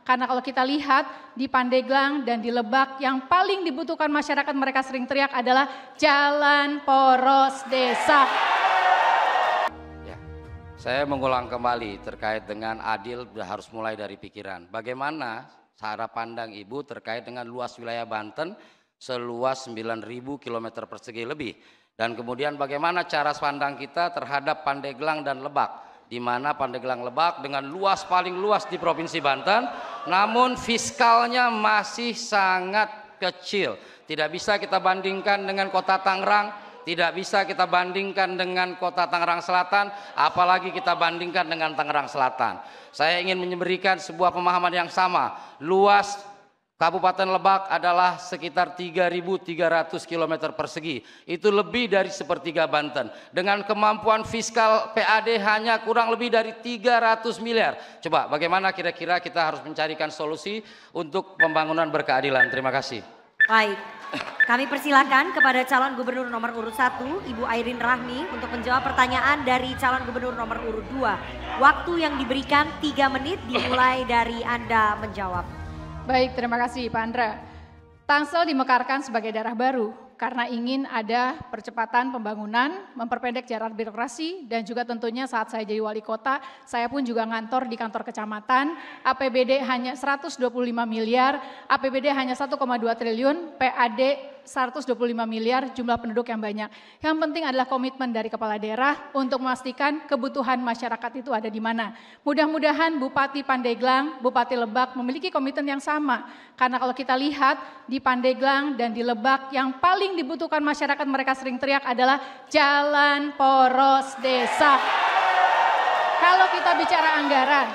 Karena kalau kita lihat di Pandeglang dan di Lebak yang paling dibutuhkan masyarakat, mereka sering teriak adalah jalan poros desa. Ya, saya mengulang kembali terkait dengan adil harus mulai dari pikiran. Bagaimana cara pandang Ibu terkait dengan luas wilayah Banten seluas 9.000 km persegi lebih. Dan kemudian bagaimana cara pandang kita terhadap Pandeglang dan Lebak, di mana Pandeglang Lebak dengan luas paling luas di Provinsi Banten, namun fiskalnya masih sangat kecil. Tidak bisa kita bandingkan dengan Kota Tangerang, tidak bisa kita bandingkan dengan Kota Tangerang Selatan, apalagi kita bandingkan dengan Tangerang Selatan. Saya ingin memberikan sebuah pemahaman yang sama. Luas Kabupaten Lebak adalah sekitar 3.300 km persegi. Itu lebih dari sepertiga Banten. Dengan kemampuan fiskal PAD hanya kurang lebih dari 300 miliar. Coba bagaimana kira-kira kita harus mencarikan solusi untuk pembangunan berkeadilan. Terima kasih. Baik, kami persilakan kepada calon gubernur nomor urut 1, Ibu Airin Rahmi, untuk menjawab pertanyaan dari calon gubernur nomor urut 2. Waktu yang diberikan 3 menit dimulai dari Anda menjawab. Baik, terima kasih Pak Andra. Tangsel dimekarkan sebagai daerah baru karena ingin ada percepatan pembangunan, memperpendek jarak birokrasi, dan juga tentunya saat saya jadi wali kota, saya pun juga ngantor di kantor kecamatan, APBD hanya 125 miliar, APBD hanya 1,2 triliun, PAD 125 miliar, jumlah penduduk yang banyak. Yang penting adalah komitmen dari kepala daerah untuk memastikan kebutuhan masyarakat itu ada di mana. Mudah-mudahan Bupati Pandeglang, Bupati Lebak memiliki komitmen yang sama. Karena kalau kita lihat di Pandeglang dan di Lebak yang paling dibutuhkan masyarakat, mereka sering teriak adalah jalan poros desa. Kalau kita bicara anggaran,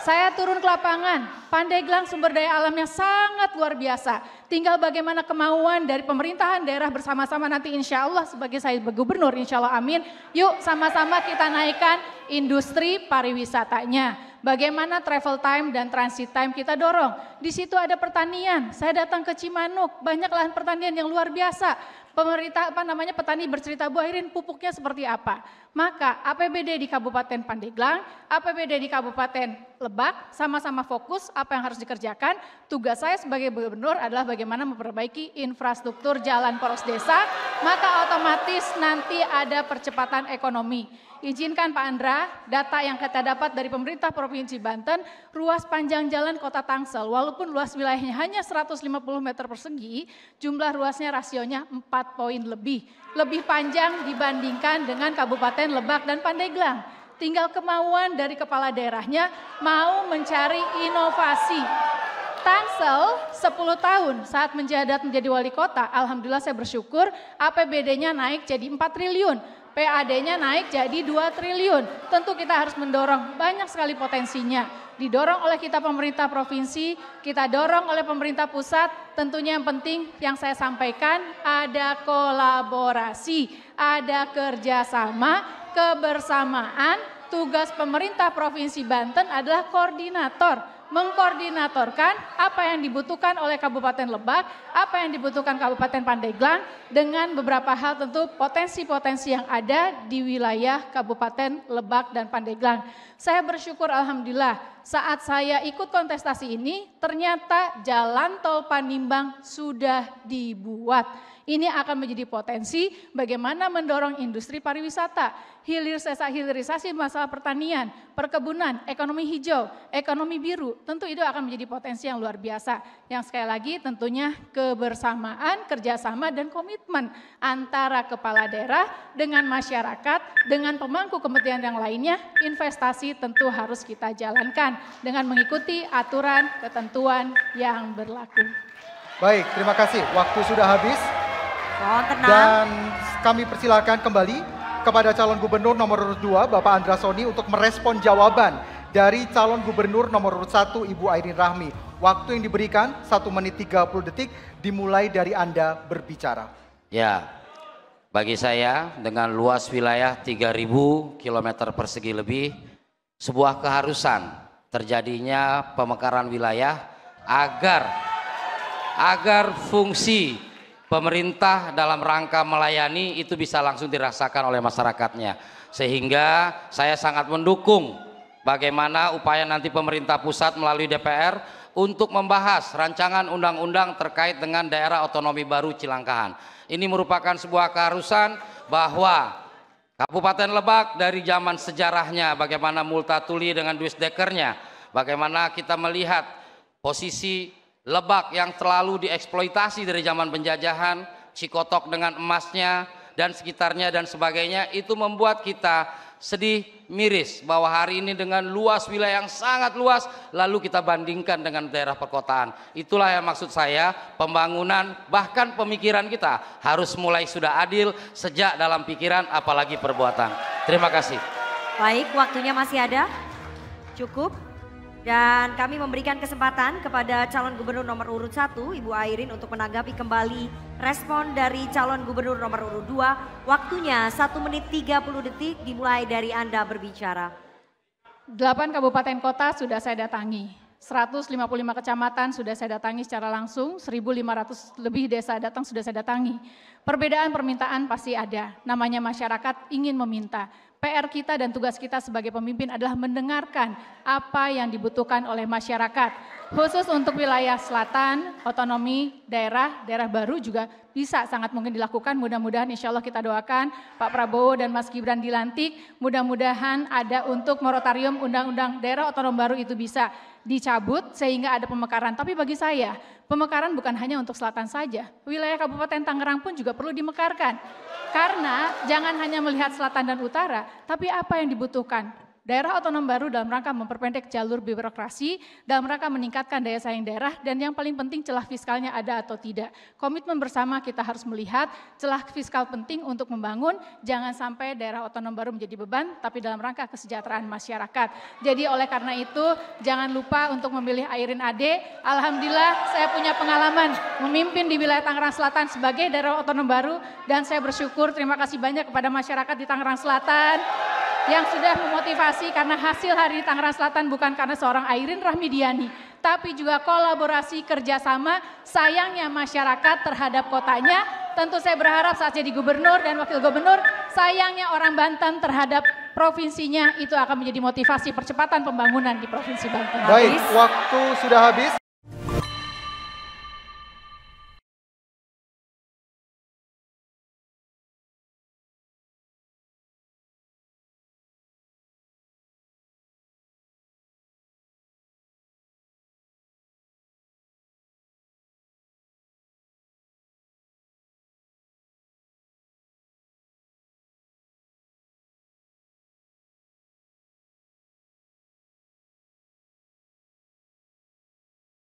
saya turun ke lapangan, Pandeglang sumber daya alamnya sangat luar biasa. Tinggal bagaimana kemauan dari pemerintahan daerah bersama-sama nanti insya Allah sebagai saya gubernur, insya Allah amin. Yuk sama-sama kita naikkan industri pariwisatanya. Bagaimana travel time dan transit time kita dorong. Di situ ada pertanian, saya datang ke Cimanuk, banyak lahan pertanian yang luar biasa. Pemerintah petani bercerita, Bu Airin pupuknya seperti apa. Maka APBD di Kabupaten Pandeglang, APBD di Kabupaten Lebak sama-sama fokus apa yang harus dikerjakan. Tugas saya sebagai gubernur adalah bagaimana memperbaiki infrastruktur jalan poros desa, maka otomatis nanti ada percepatan ekonomi. Izinkan Pak Andra, data yang kita dapat dari pemerintah Provinsi Banten, ruas panjang jalan Kota Tangsel, walaupun luas wilayahnya hanya 150 meter persegi, jumlah ruasnya rasionya 4 poin lebih panjang dibandingkan dengan Kabupaten Lebak dan Pandeglang. Tinggal kemauan dari kepala daerahnya mau mencari inovasi. Tangsel 10 tahun saat menjabat menjadi wali kota, alhamdulillah saya bersyukur APBD-nya naik jadi 4 triliun. PAD-nya naik jadi 2 triliun. Tentu kita harus mendorong, banyak sekali potensinya. Didorong oleh kita pemerintah provinsi, kita dorong oleh pemerintah pusat. Tentunya yang penting yang saya sampaikan ada kolaborasi, ada kerjasama, kebersamaan. Tugas pemerintah Provinsi Banten adalah koordinator, mengkoordinatorkan apa yang dibutuhkan oleh Kabupaten Lebak, apa yang dibutuhkan Kabupaten Pandeglang dengan beberapa hal tentu potensi-potensi yang ada di wilayah Kabupaten Lebak dan Pandeglang. Saya bersyukur alhamdulillah saat saya ikut kontestasi ini ternyata jalan tol Panimbang sudah dibuat. Ini akan menjadi potensi bagaimana mendorong industri pariwisata, hilirisasi masalah pertanian, perkebunan, ekonomi hijau, ekonomi biru. Tentu itu akan menjadi potensi yang luar biasa. Yang sekali lagi tentunya kebersamaan, kerjasama dan komitmen antara kepala daerah dengan masyarakat, dengan pemangku kepentingan yang lainnya, investasi tentu harus kita jalankan dengan mengikuti aturan ketentuan yang berlaku. Baik, terima kasih. Waktu sudah habis. Dan kami persilakan kembali kepada calon gubernur nomor urut 2, Bapak Andra Soni untuk merespon jawaban dari calon gubernur nomor urut 1, Ibu Airin Rahmi. Waktu yang diberikan 1 menit 30 detik dimulai dari Anda berbicara. Ya, bagi saya dengan luas wilayah 3.000 km persegi lebih, sebuah keharusan terjadinya pemekaran wilayah agar fungsi pemerintah dalam rangka melayani itu bisa langsung dirasakan oleh masyarakatnya. Sehingga saya sangat mendukung bagaimana upaya nanti pemerintah pusat melalui DPR untuk membahas rancangan undang-undang terkait dengan daerah otonomi baru Cilangkahan. Ini merupakan sebuah keharusan bahwa Kabupaten Lebak dari zaman sejarahnya, bagaimana Multatuli dengan Duisdekernya, bagaimana kita melihat posisi Lebak yang terlalu dieksploitasi dari zaman penjajahan, Cikotok dengan emasnya dan sekitarnya dan sebagainya, itu membuat kita sedih miris bahwa hari ini dengan luas wilayah yang sangat luas lalu kita bandingkan dengan daerah perkotaan. Itulah yang maksud saya, pembangunan bahkan pemikiran kita harus mulai sudah adil sejak dalam pikiran apalagi perbuatan. Terima kasih. Baik, waktunya masih ada, cukup. Dan kami memberikan kesempatan kepada calon gubernur nomor urut 1, Ibu Airin, untuk menanggapi kembali respon dari calon gubernur nomor urut 2. Waktunya 1 menit 30 detik dimulai dari Anda berbicara. 8 kabupaten kota sudah saya datangi, 155 kecamatan sudah saya datangi secara langsung, 1.500 lebih desa datang sudah saya datangi. Perbedaan permintaan pasti ada, namanya masyarakat ingin meminta. PR kita dan tugas kita sebagai pemimpin adalah mendengarkan apa yang dibutuhkan oleh masyarakat. Khusus untuk wilayah selatan, otonomi daerah baru juga bisa sangat mungkin dilakukan. Mudah-mudahan insya Allah kita doakan Pak Prabowo dan Mas Gibran dilantik. Mudah-mudahan ada untuk moratorium undang-undang daerah otonom baru itu bisa dicabut sehingga ada pemekaran. Tapi bagi saya, pemekaran bukan hanya untuk selatan saja. Wilayah Kabupaten Tangerang pun juga perlu dimekarkan. Karena jangan hanya melihat selatan dan utara, tapi apa yang dibutuhkan. Daerah otonom baru dalam rangka memperpendek jalur birokrasi, dalam rangka meningkatkan daya saing daerah, dan yang paling penting celah fiskalnya ada atau tidak. Komitmen bersama kita harus melihat celah fiskal penting untuk membangun, jangan sampai daerah otonom baru menjadi beban, tapi dalam rangka kesejahteraan masyarakat. Jadi oleh karena itu, jangan lupa untuk memilih Airin Ade. Alhamdulillah saya punya pengalaman memimpin di wilayah Tangerang Selatan sebagai daerah otonom baru, dan saya bersyukur, terima kasih banyak kepada masyarakat di Tangerang Selatan yang sudah memotivasi, karena hasil hari di Tangerang Selatan bukan karena seorang Airin Rahmidiani, tapi juga kolaborasi kerjasama sayangnya masyarakat terhadap kotanya. Tentu saya berharap saat jadi gubernur dan wakil gubernur, sayangnya orang Banten terhadap provinsinya, itu akan menjadi motivasi percepatan pembangunan di Provinsi Banten. Baik, waktu sudah habis.